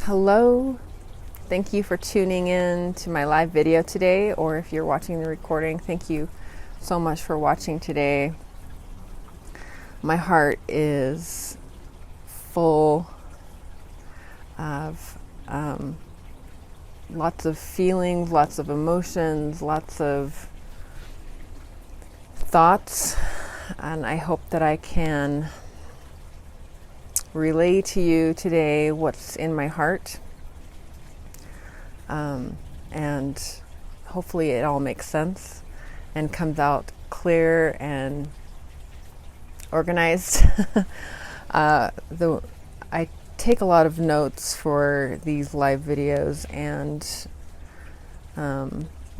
Hello, thank you for tuning in to my live video today, or if you're watching the recording, thank you so much for watching today. My heart is full of lots of feelings, lots of emotions, lots of thoughts, and I hope that I can relay to you today what's in my heart, and hopefully it all makes sense and comes out clear and organized. I take a lot of notes for these live videos, and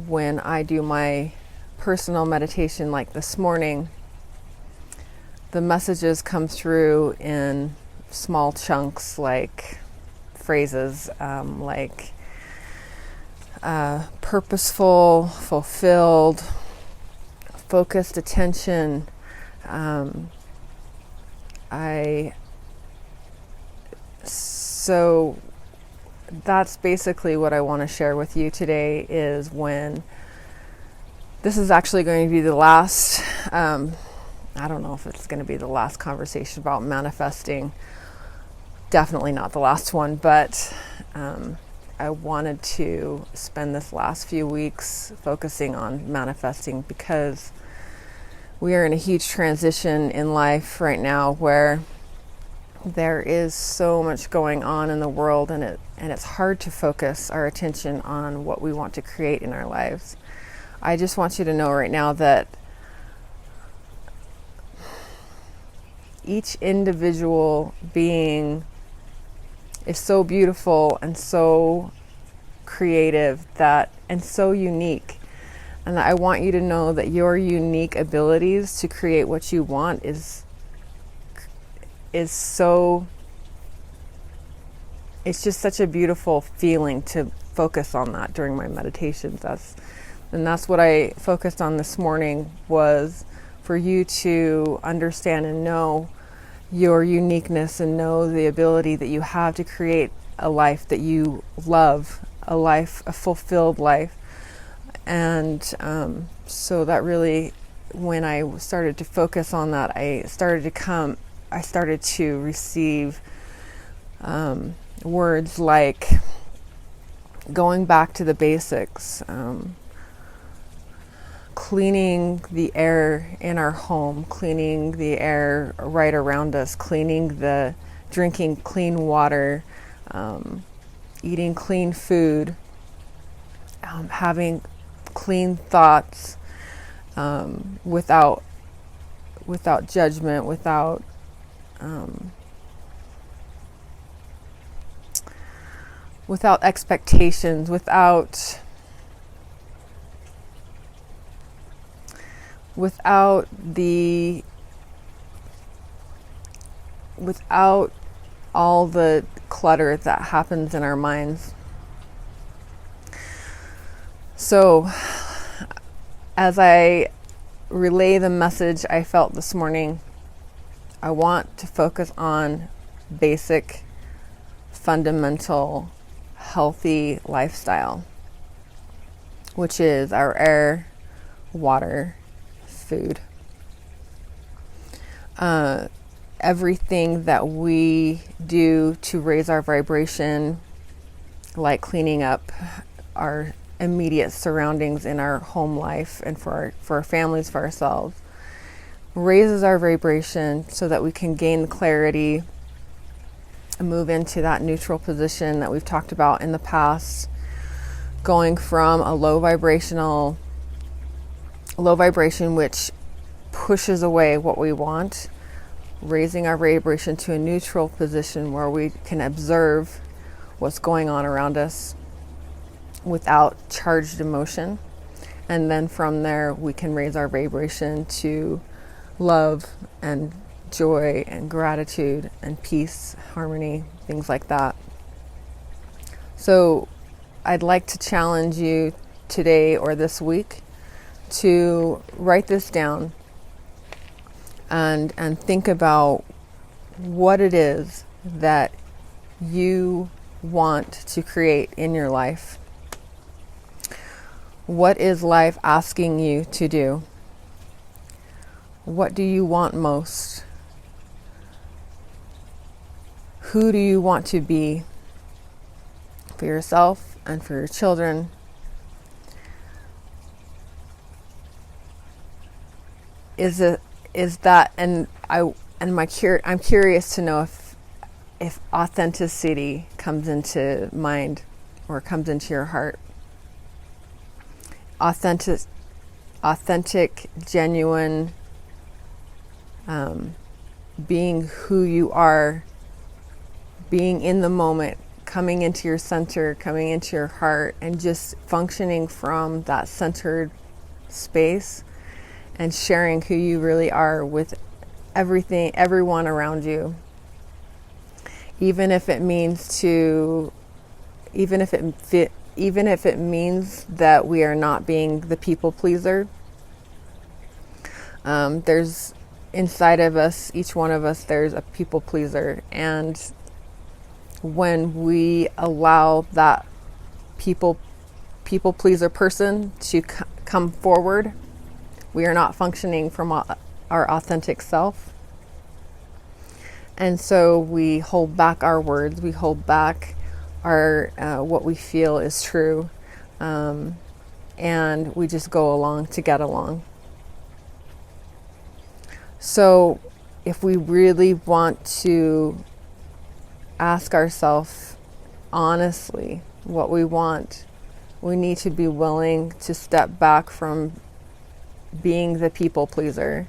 when I do my personal meditation like this morning, the messages come through in small chunks, like phrases, like purposeful, fulfilled, focused attention. So that's basically what I want to share with you today. Is when this is actually going to be the last, I don't know if it's going to be the last conversation about manifesting. Definitely not the last one, but I wanted to spend this last few weeks focusing on manifesting, because we are in a huge transition in life right now where there is so much going on in the world, and it's hard to focus our attention on what we want to create in our lives. I just want you to know right now that each individual being is so beautiful and so creative and so unique. And I want you to know that your unique abilities to create what you want is so, it's just such a beautiful feeling to focus on that during my meditations. That's what I focused on this morning, was for you to understand and know your uniqueness and know the ability that you have to create a life that you love, a fulfilled life. And so that really, when I started to focus on that, I started to receive words like going back to the basics, cleaning the air in our home, cleaning the air right around us, drinking clean water, eating clean food, having clean thoughts, without judgment, without expectations, without all the clutter that happens in our minds. So, as I relay the message I felt this morning, I want to focus on basic, fundamental, healthy lifestyle, which is our air, water, food. Everything that we do to raise our vibration, like cleaning up our immediate surroundings in our home life and for our families, for ourselves, raises our vibration so that we can gain the clarity and move into that neutral position that we've talked about in the past, going from a low vibration which pushes away what we want, raising our vibration to a neutral position where we can observe what's going on around us without charged emotion. And then from there, we can raise our vibration to love and joy and gratitude and peace, harmony, things like that. So I'd like to challenge you today or this week to write this down and think about what it is that you want to create in your life? What is life asking you to do? What do you want most? Who do you want to be for yourself and for your children? I'm curious to know if authenticity comes into mind or comes into your heart. Authentic, genuine, being who you are, being in the moment, coming into your center, coming into your heart, and just functioning from that centered space and sharing who you really are with everyone around you. Even if it means that we are not being the people pleaser. There's inside of us, each one of us, there's a people pleaser, and when we allow that people pleaser person to come forward, we are not functioning from our authentic self. And so we hold back our words, we hold back our what we feel is true, and we just go along to get along. So if we really want to ask ourselves honestly what we want, we need to be willing to step back from being the people pleaser.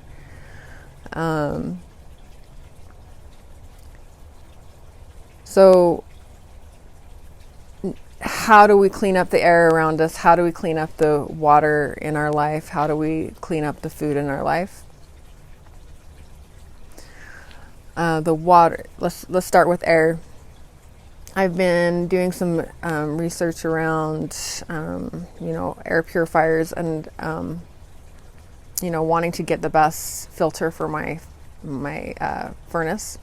So how do we clean up the air around us? How do we clean up the water in our life? How do we clean up the food in our life? The water, let's start with air. I've been doing some research around, air purifiers and, wanting to get the best filter for my furnace.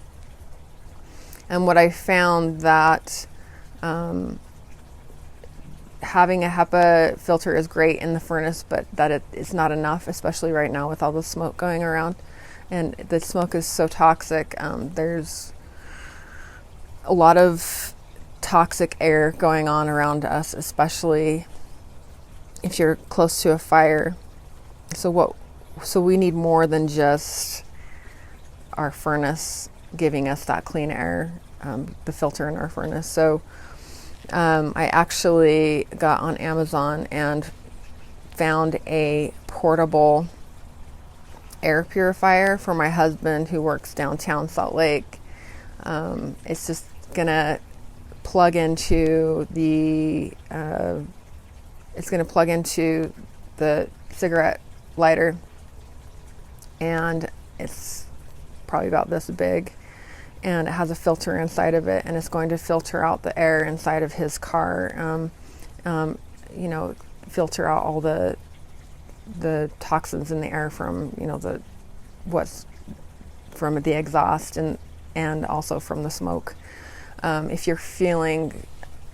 And what I found that having a HEPA filter is great in the furnace, but that it's not enough, especially right now with all the smoke going around. And the smoke is so toxic. There's a lot of toxic air going on around us, especially if you're close to a fire. So we need more than just our furnace giving us that clean air, the filter in our furnace. So I actually got on Amazon and found a portable air purifier for my husband who works downtown Salt Lake. It's just gonna plug into the cigarette lighter, and it's probably about this big, and it has a filter inside of it, and it's going to filter out the air inside of his car, filter out all the toxins in the air from what's from the exhaust and also from the smoke. If you're feeling,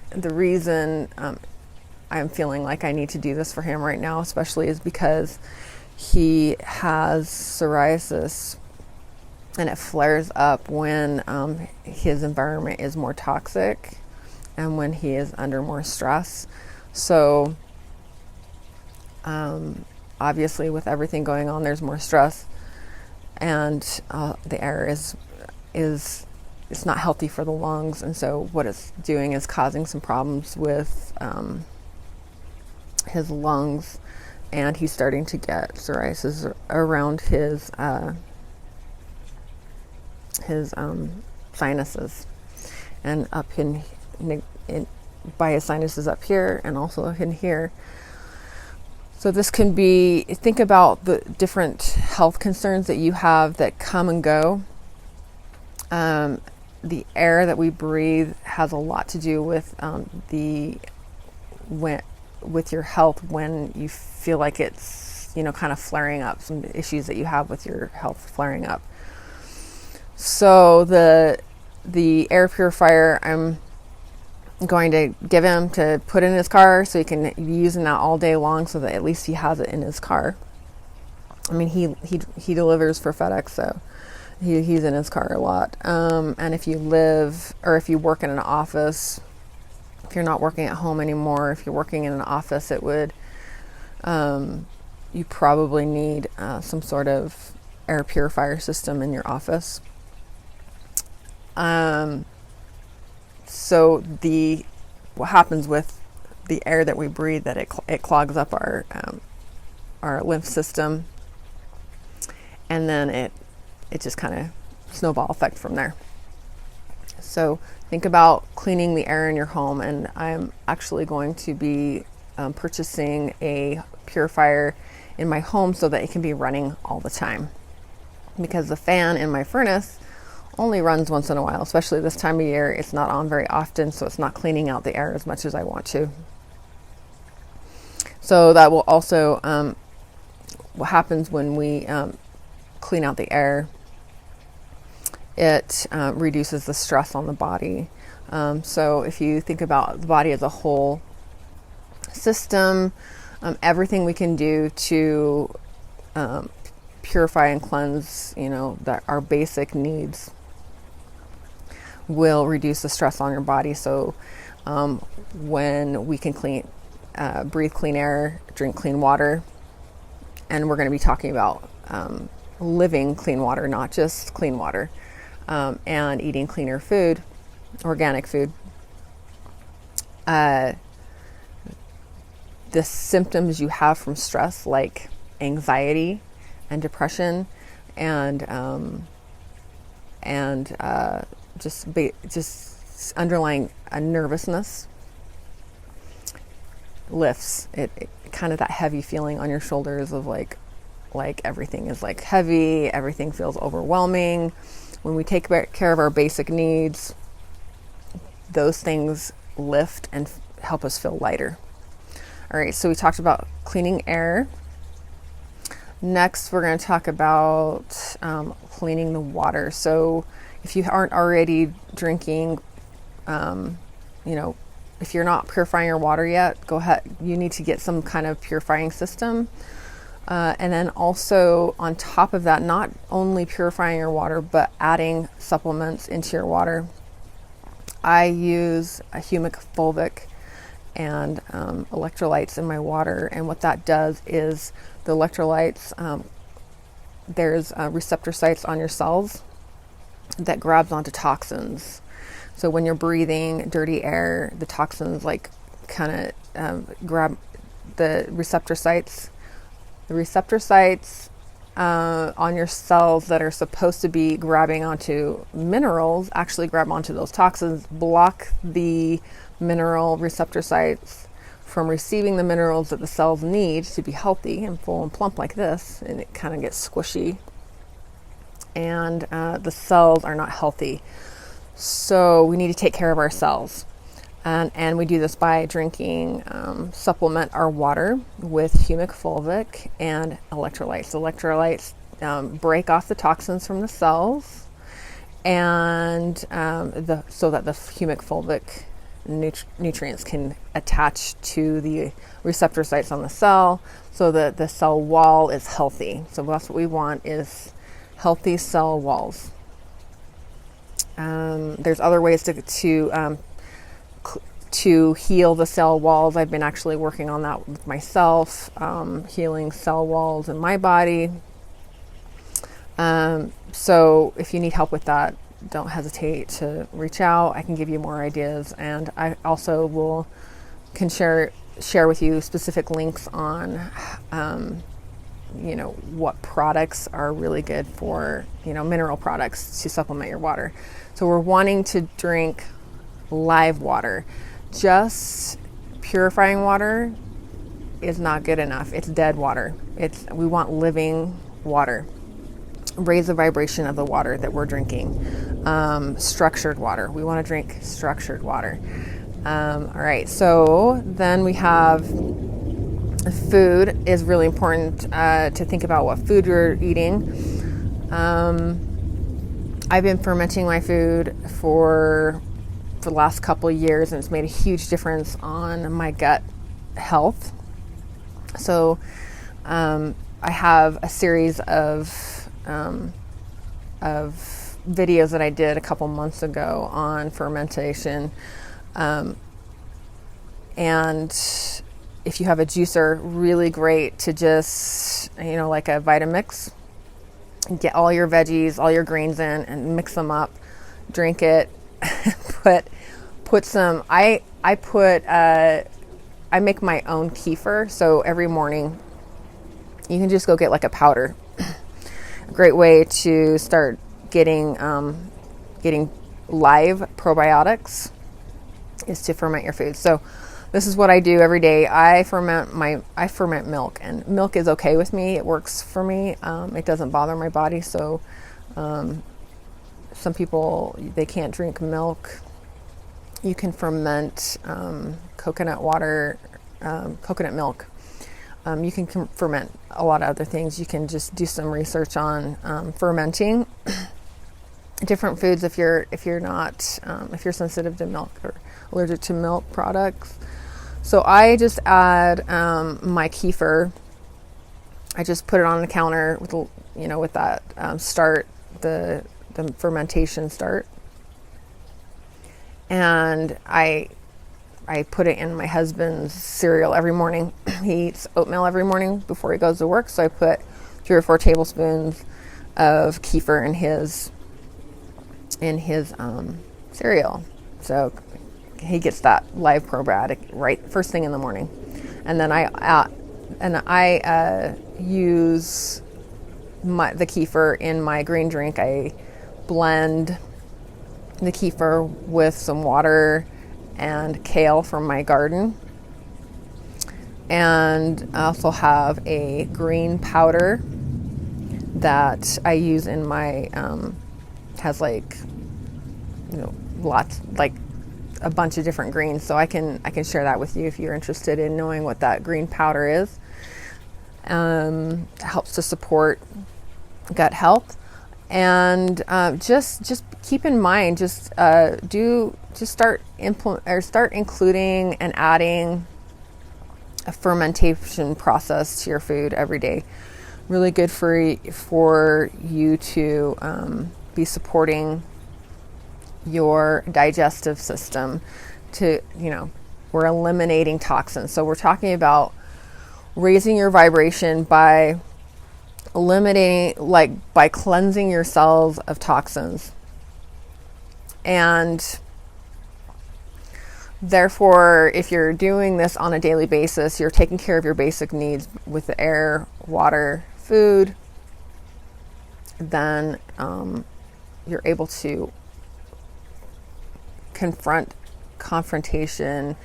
the reason I'm feeling like I need to do this for him right now especially is because he has psoriasis, and it flares up when his environment is more toxic and when he is under more stress. So obviously with everything going on, there's more stress, and the air is it's not healthy for the lungs, and so what it's doing is causing some problems with his lungs, and he's starting to get psoriasis around his sinuses, and up in by his sinuses up here, and also in here. So this can be, think about the different health concerns that you have that come and go. The air that we breathe has a lot to do with with your health when you feel like it's kind of flaring up, some issues that you have with your health flaring up. So the air purifier going to give him to put in his car so he can be using that all day long, so that at least he has it in his car. I mean, he delivers for FedEx, so he's in his car a lot. And if you live, or if you work in an office, if you're not working at home anymore, if you're working in an office, it would, you probably need some sort of air purifier system in your office. So what happens with the air that we breathe, that it clogs up our lymph system, and then it just kind of snowball effect from there. So think about cleaning the air in your home, and I'm actually going to be purchasing a purifier in my home so that it can be running all the time, because the fan in my furnace only runs once in a while, especially this time of year. It's not on very often, so it's not cleaning out the air as much as I want to. So that will also, what happens when we clean out the air, it reduces the stress on the body. So if you think about the body as a whole system, everything we can do to purify and cleanse, that our basic needs, will reduce the stress on your body. So when we can breathe clean air, drink clean water, and we're going to be talking about living clean water, not just clean water, and eating cleaner food, organic food. The symptoms you have from stress, like anxiety and depression, and just underlying nervousness, lifts. It kind of that heavy feeling on your shoulders of like everything is like heavy, everything feels overwhelming. When we take care of our basic needs, those things lift and help us feel lighter. All right, so we talked about cleaning air. Next, we're going to talk about cleaning the water. So if you aren't already drinking, if you're not purifying your water yet, go ahead. You need to get some kind of purifying system. And then also on top of that, not only purifying your water, but adding supplements into your water. I use a humic fulvic and electrolytes in my water. And what that does is the electrolytes, there's receptor sites on your cells that grabs onto toxins. So when you're breathing dirty air, the toxins kind of grab the receptor sites. The receptor sites on your cells that are supposed to be grabbing onto minerals actually grab onto those toxins, block the mineral receptor sites from receiving the minerals that the cells need to be healthy and full and plump like this, and it kind of gets squishy, and the cells are not healthy. So we need to take care of our cells. And we do this by drinking, supplement our water with humic fulvic and electrolytes. Electrolytes break off the toxins from the cells, and so that the humic fulvic nutrients can attach to the receptor sites on the cell, so that the cell wall is healthy. So that's what we want, is healthy cell walls. There's other ways to heal the cell walls. I've been actually working on that with myself, healing cell walls in my body. So if you need help with that, don't hesitate to reach out. I can give you more ideas, and I also can share with you specific links on what products are really good for, mineral products to supplement your water. So we're wanting to drink live water. Just purifying water is not good enough. It's dead water. We want living water. Raise the vibration of the water that we're drinking. Structured water. We want to drink structured water. All right. So then we have food. Is really important to think about what food you're eating. I've been fermenting my food for for the last couple of years, and it's made a huge difference on my gut health. So I have a series of videos that I did a couple months ago on fermentation. And if you have a juicer, really great to just, like a Vitamix, get all your veggies, all your greens in and mix them up, drink it, put some, I make my own kefir. So every morning you can just go get like a powder. A great way to start getting live probiotics is to ferment your food. So this is what I do every day. I ferment milk, and milk is okay with me. It works for me. It doesn't bother my body. So some people, they can't drink milk. You can ferment coconut water, coconut milk. You can ferment a lot of other things. You can just do some research on fermenting different foods if you're sensitive to milk or allergic to milk products. So I just add my kefir. I just put it on the counter with that start, the fermentation start, and I put it in my husband's cereal every morning. He eats oatmeal every morning before he goes to work, so I put 3 or 4 tablespoons of kefir in his cereal. So he gets that live probiotic right first thing in the morning. And then I use the kefir in my green drink. I blend the kefir with some water and kale from my garden. And I also have a green powder that I use in my, has lots, like a bunch of different greens. So I can share that with you if you're interested in knowing what that green powder is. It helps to support gut health. And just keep in mind, start including and adding a fermentation process to your food every day. Really good for you to be supporting your digestive system. We're eliminating toxins. So we're talking about raising your vibration by by cleansing your cells of toxins. And therefore, if you're doing this on a daily basis, you're taking care of your basic needs with the air, water, food, then you're able to confrontation,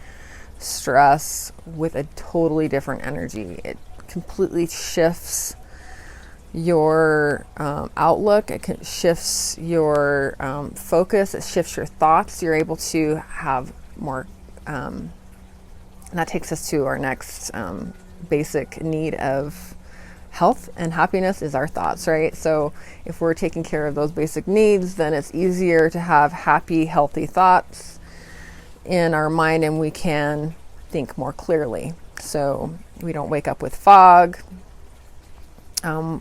stress with a totally different energy. It completely shifts your outlook. It shifts your focus. It shifts your thoughts. You're able to have more. And that takes us to our next basic need of health and happiness is our thoughts, right? So if we're taking care of those basic needs, then it's easier to have happy, healthy thoughts in our mind, and we can think more clearly. So we don't wake up with fog.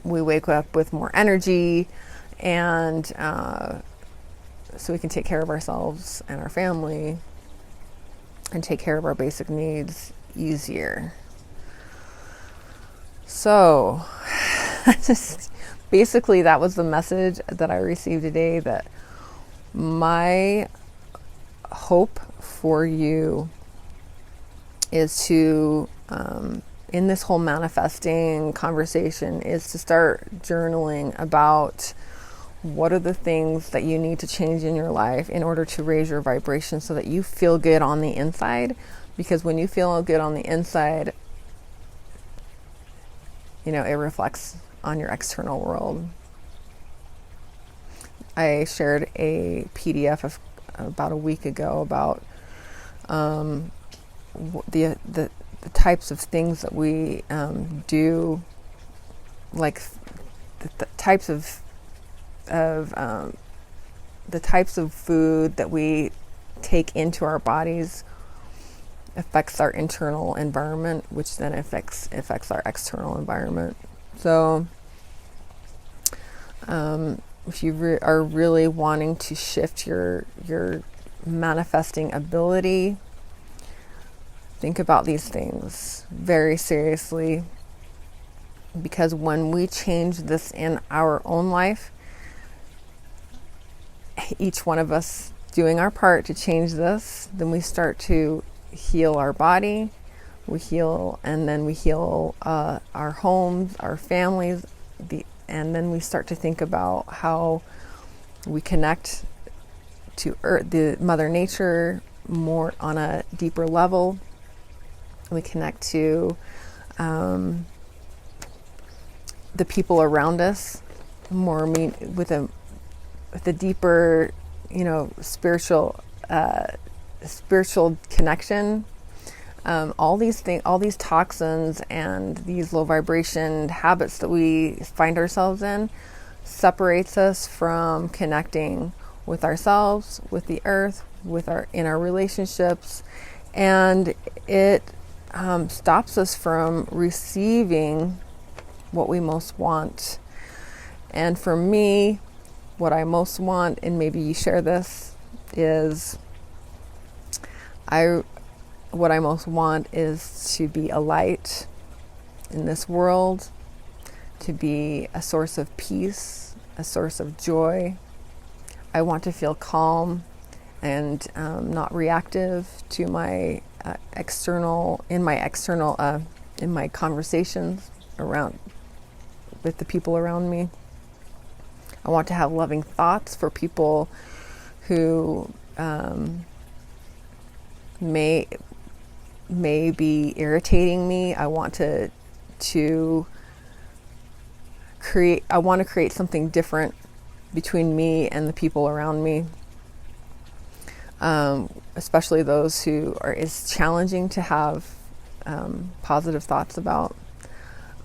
We wake up with more energy, and so we can take care of ourselves and our family and take care of our basic needs easier. So just basically that was the message that I received today, that my hope for you is to in this whole manifesting conversation is to start journaling about what are the things that you need to change in your life in order to raise your vibration so that you feel good on the inside. Because when you feel good on the inside, it reflects on your external world. I shared a PDF about a week ago about the types of things that we do, like the types of food that we take into our bodies affects our internal environment, which then affects our external environment. So if you are really wanting to shift your manifesting ability, think about these things very seriously, because when we change this in our own life, each one of us doing our part to change this, then we start to heal our body, we heal, and then we heal our homes, our families, and then we start to think about how we connect to Earth, the Mother Nature, more on a deeper level. We connect to the people around us more with a deeper, spiritual connection. All these toxins and these low vibration habits that we find ourselves in separates us from connecting with ourselves, with the earth, in our relationships, and it stops us from receiving what we most want. And for me, what I most want, and maybe you share this, is what I most want is to be a light in this world, to be a source of peace, a source of joy. I want to feel calm and not reactive to my in my conversations around with the people around me. I want to have loving thoughts for people who may be irritating me. I want to create something different between me and the people around me, especially those who is challenging to have positive thoughts about.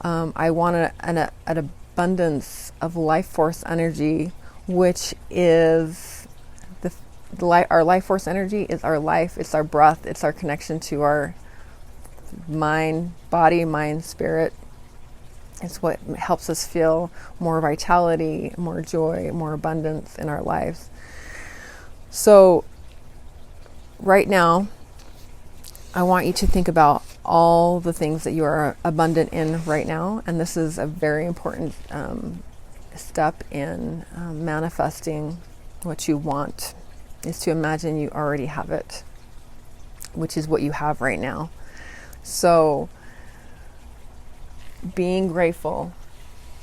I want an abundance of life force energy, which is our life force energy is our life, it's our breath, it's our connection to our body, mind, spirit. It's what helps us feel more vitality, more joy, more abundance in our lives. So right now, I want you to think about all the things that you are abundant in right now. And this is a very important step in manifesting what you want, is to imagine you already have it, which is what you have right now. So being grateful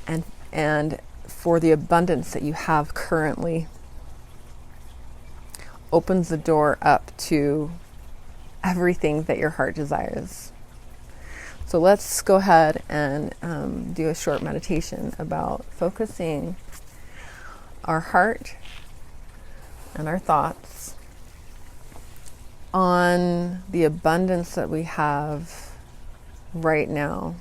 and for the abundance that you have currently opens the door up to everything that your heart desires. So let's go ahead and do a short meditation about focusing our heart and our thoughts on the abundance that we have right now.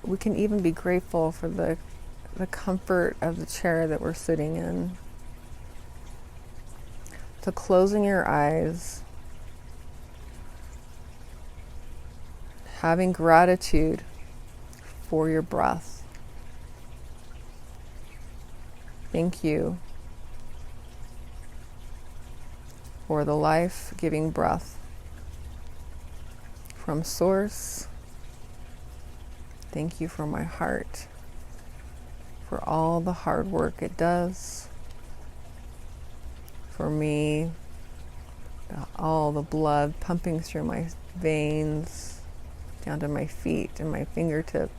We can even be grateful for the comfort of the chair that we're sitting in. So closing your eyes, having gratitude for your breath. Thank you for the life-giving breath from Source. Thank you for my heart, for all the hard work it does for me, all the blood pumping through my veins, down to my feet and my fingertips.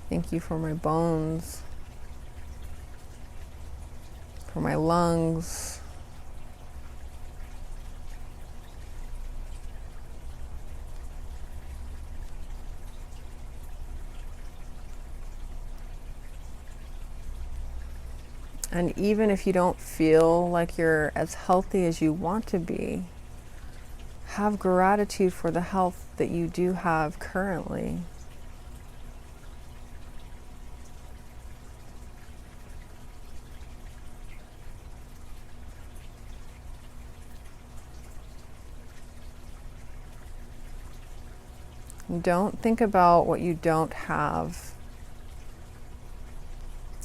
Thank you for my bones, for my lungs, And even if you don't feel like you're as healthy as you want to be, have gratitude for the health that you do have currently. Don't think about what you don't have.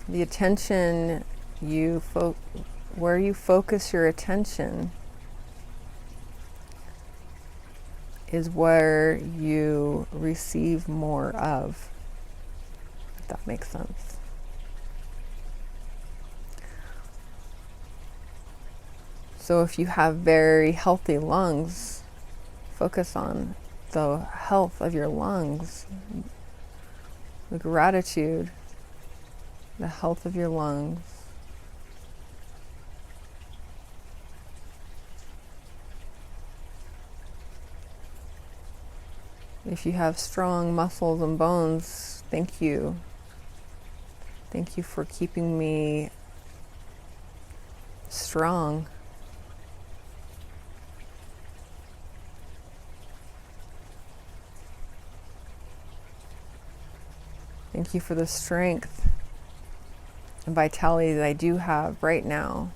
The attention where you focus your attention is where you receive more of, if that makes sense. So if you have very healthy lungs, focus on the health of your lungs, the gratitude, the health of your lungs. If you have strong muscles and bones, thank you. Thank you for keeping me strong. Thank you for the strength and vitality that I do have right now.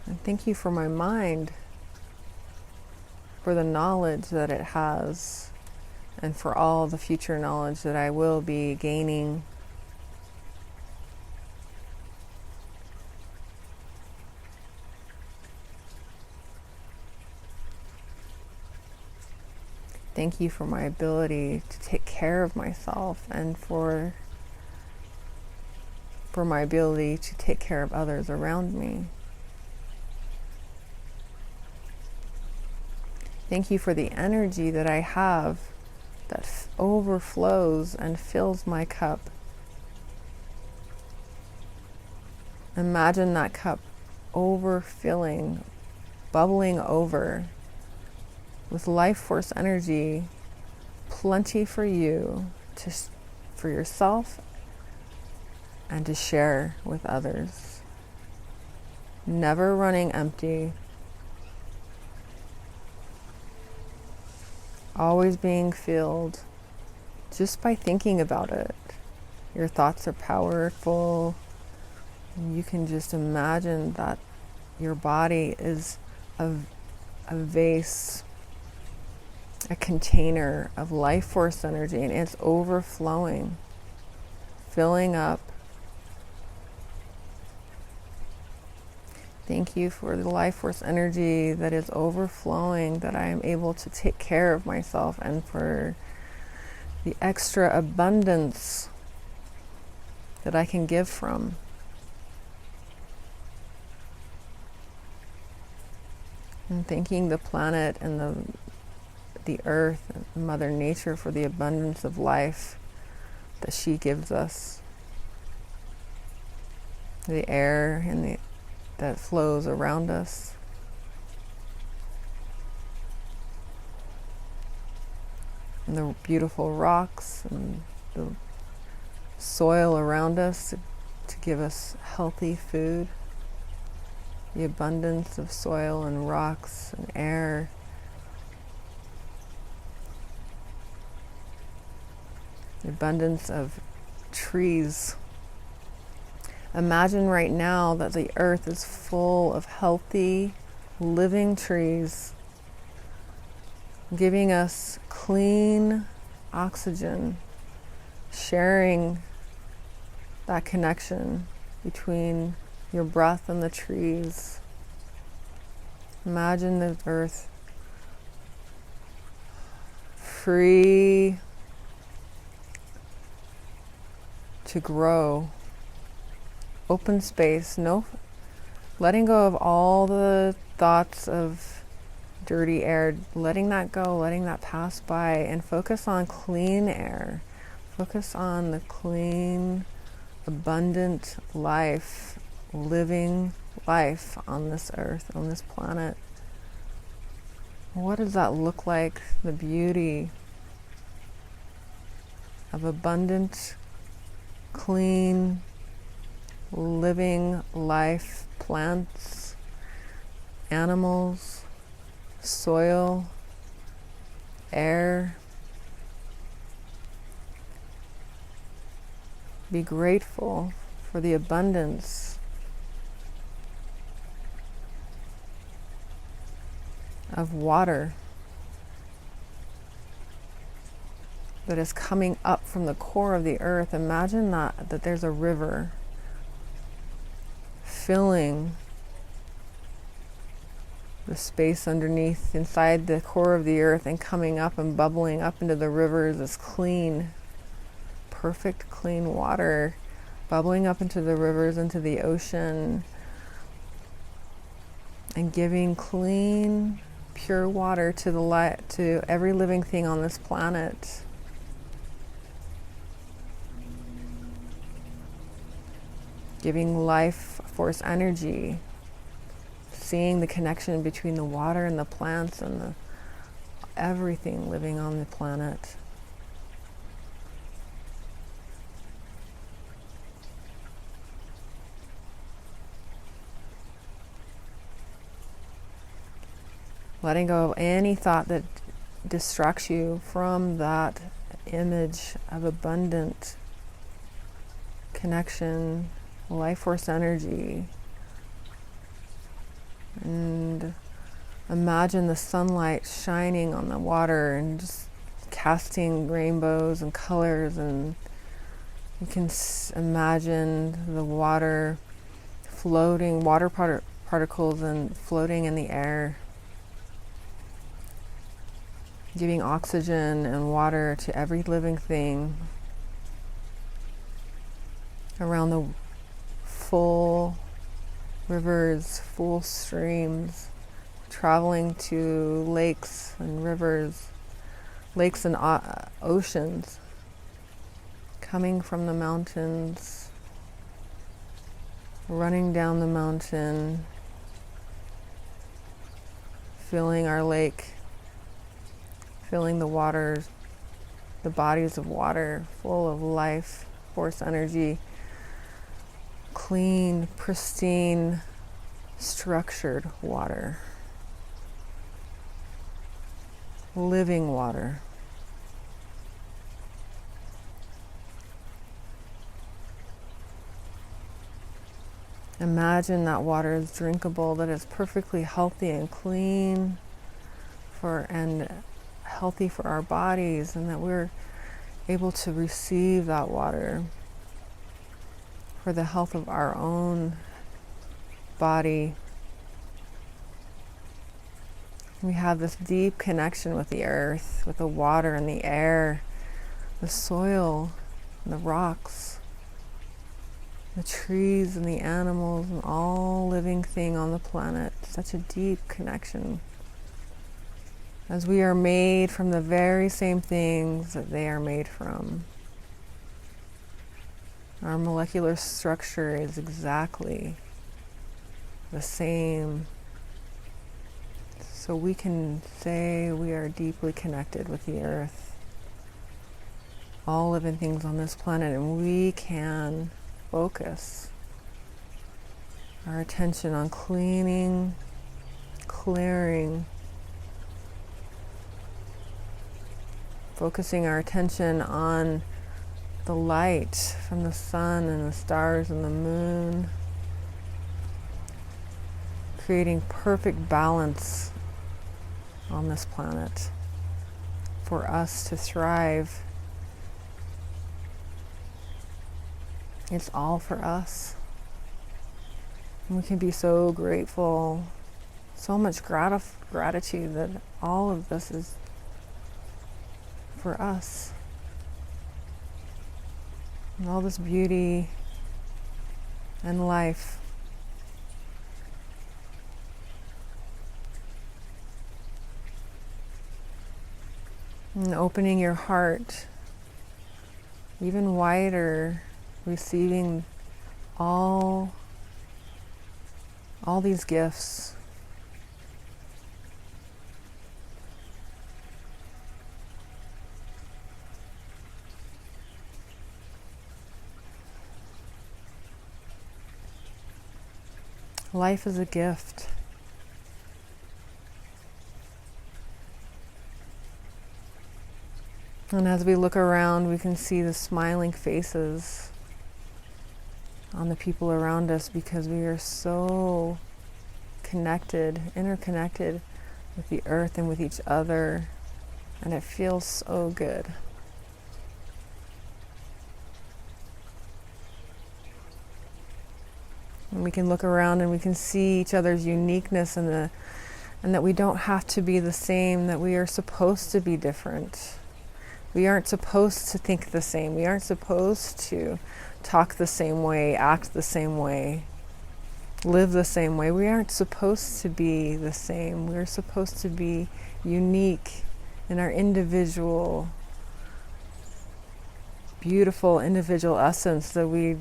And thank you for my mind, for the knowledge that it has, and for all the future knowledge that I will be gaining. Thank you for my ability to take care of myself and for my ability to take care of others around me. Thank you for the energy that I have that overflows and fills my cup. Imagine that cup overfilling, bubbling over with life force energy, plenty for you, for yourself, and to share with others. Never running empty. Always being filled just by thinking about it. Your thoughts are powerful. You can just imagine that your body is a vase, a container of life force energy, and it's overflowing, filling up. Thank you for the life force energy that is overflowing, that I am able to take care of myself, and for the extra abundance that I can give from. And thanking the planet and the earth and Mother Nature for the abundance of life that she gives us. The air and that flows around us. And the beautiful rocks and the soil around us to give us healthy food. The abundance of soil and rocks and air. The abundance of trees. Imagine right now that the earth is full of healthy, living trees, giving us clean oxygen, sharing that connection between your breath and the trees. Imagine the earth free to grow. Open space, no letting go of all the thoughts of dirty air, letting that go, letting that pass by, and focus on clean air. Focus on the clean, abundant life living life on this earth, on this planet. What does that look like? The beauty of abundant, clean, living life, plants, animals, soil, air. Be grateful for the abundance of water that is coming up from the core of the earth. Imagine that there's a river filling the space underneath, inside the core of the earth, and coming up and bubbling up into the rivers, this clean, perfect clean water bubbling up into the rivers, into the ocean, and giving clean, pure water to the light, to every living thing on this planet. Giving life force energy, seeing the connection between the water and the plants and everything living on the planet. Letting go of any thought that distracts you from that image of abundant connection, life force energy. And imagine the sunlight shining on the water and just casting rainbows and colors, and you can imagine the water floating, water particles and floating in the air, giving oxygen and water to every living thing around the full rivers, full streams, traveling to lakes and rivers, lakes and oceans, coming from the mountains, running down the mountain, filling our lake, filling the waters, the bodies of water full of life, force energy, clean, pristine, structured water, living water. Imagine that water is drinkable, that it's perfectly healthy and clean and healthy for our bodies, and that we're able to receive that water for the health of our own body. We have this deep connection with the earth, with the water and the air, the soil, and the rocks, the trees and the animals, and all living thing on the planet. Such a deep connection, as we are made from the very same things that they are made from. Our molecular structure is exactly the same. So we can say we are deeply connected with the earth, all living things on this planet, and we can focus our attention on clearing, focusing our attention on the light from the sun and the stars and the moon, creating perfect balance on this planet for us to thrive. It's all for us. And we can be so grateful, so much gratitude that all of this is for us. And all this beauty and life. And opening your heart even wider, receiving all all these gifts. Life is a gift. And as we look around, we can see the smiling faces on the people around us, because we are so connected, interconnected with the earth and with each other, and it feels so good. And we can look around and we can see each other's uniqueness, and that we don't have to be the same, that we are supposed to be different. We aren't supposed to think the same. We aren't supposed to talk the same way, act the same way, live the same way. We aren't supposed to be the same. We're supposed to be unique in our individual, beautiful individual essence, that we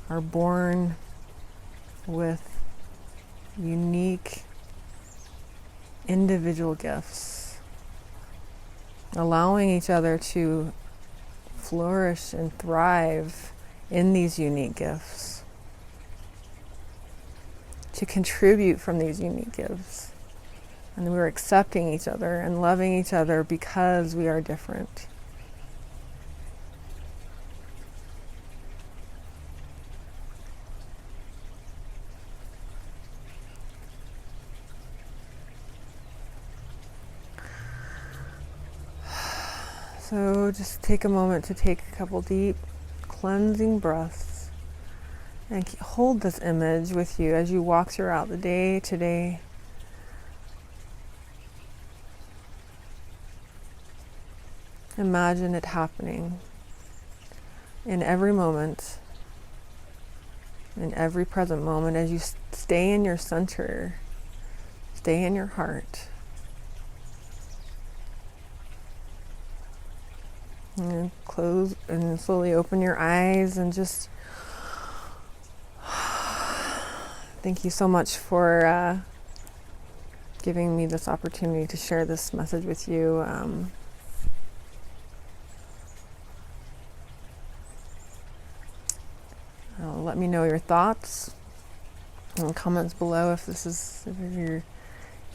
are born with unique individual gifts, allowing each other to flourish and thrive in these unique gifts, to contribute from these unique gifts. And we're accepting each other and loving each other because we are different. So just take a moment to take a couple deep cleansing breaths and hold this image with you as you walk throughout the day today. Imagine it happening in every moment, in every present moment, as you stay in your center, stay in your heart. And close and slowly open your eyes, and just thank you so much for giving me this opportunity to share this message with you. Let me know your thoughts and comments below if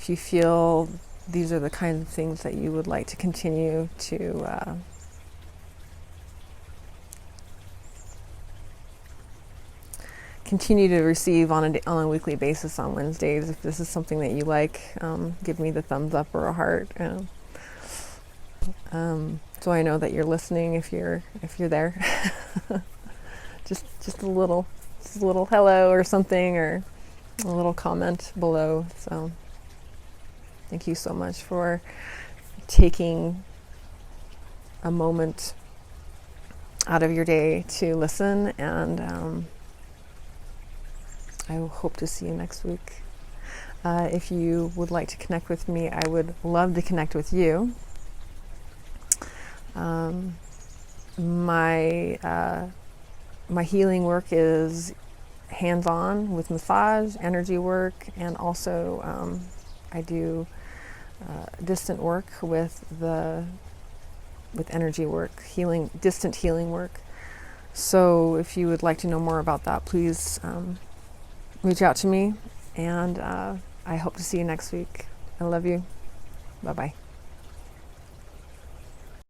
you feel these are the kinds of things that you would like to continue to receive on a weekly basis on Wednesdays. If this is something that you like, give me the thumbs up or a heart, so I know that you're listening. If you're there, just a little hello or something, or a little comment below. So thank you so much for taking a moment out of your day to listen, and I hope to see you next week. If you would like to connect with me, I would love to connect with you. My healing work is hands-on with massage, energy work, and also I do distant work with energy work, distant healing work. So if you would like to know more about that, please reach out to me, and I hope to see you next week. I love you. Bye-bye.